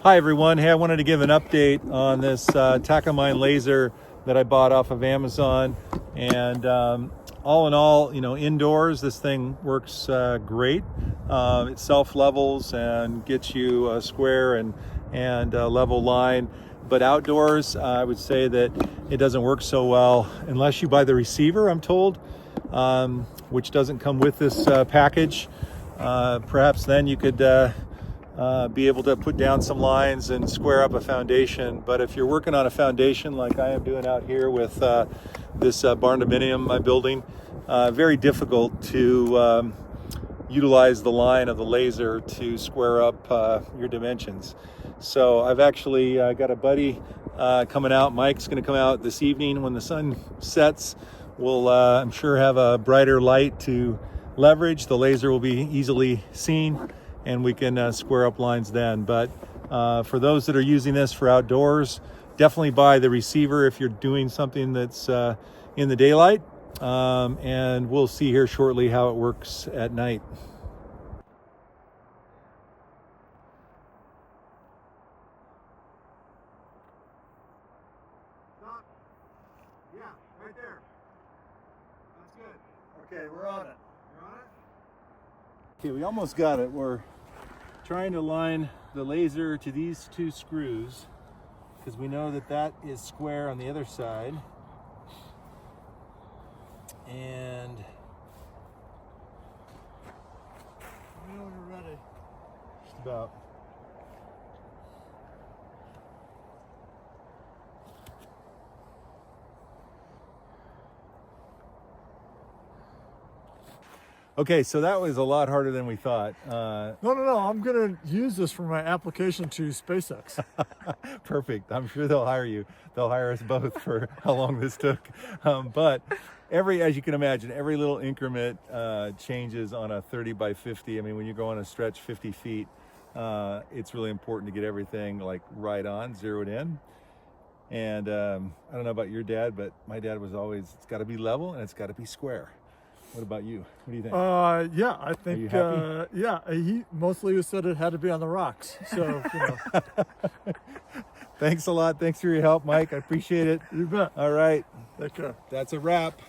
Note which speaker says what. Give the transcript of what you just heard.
Speaker 1: Hi everyone. Hey, I wanted to give an update on this Takamine Laser that I bought off of Amazon. And all in all, indoors, this thing works great. It self-levels and gets you a square and a level line. But outdoors, I would say that it doesn't work so well unless you buy the receiver, I'm told, which doesn't come with this package. Perhaps then you could be able to put down some lines and square up a foundation. But if you're working on a foundation like I am doing out here with this Barndominium building, very difficult to utilize the line of the laser to square up your dimensions. So I've actually got a buddy coming out. Mike's going to come out this evening when the sun sets. We'll, I'm sure, have a brighter light to leverage. The laser will be easily seen, and we can square up lines then. But for those that are using this for outdoors, definitely buy the receiver if you're doing something that's in the daylight. And we'll see here shortly how it works at night. Yeah, right there. That's good.
Speaker 2: Okay, we're on it.
Speaker 1: You're on it? Okay, we almost got it. We're trying to line the laser to these two screws because we know that that is square on the other side. And
Speaker 2: Let me know when you're ready.
Speaker 1: just about. Okay, so that was a lot harder than we thought.
Speaker 2: No, I'm going to use this for my application to SpaceX.
Speaker 1: Perfect. I'm sure they'll hire you. They'll hire us both for how long this took. But as you can imagine, every little increment changes on a 30 by 50. I mean, when you go on a stretch 50 feet, it's really important to get everything like right on, zeroed in. And I don't know about your dad, but my dad was always, it's got to be level and it's got to be square. What about you? What do you think?
Speaker 2: Yeah, I think, yeah, he mostly said it had to be on the rocks. So,
Speaker 1: Thanks a lot. Thanks for your help, Mike. I appreciate it.
Speaker 2: You bet.
Speaker 1: All right.
Speaker 2: Take care.
Speaker 1: That's a wrap.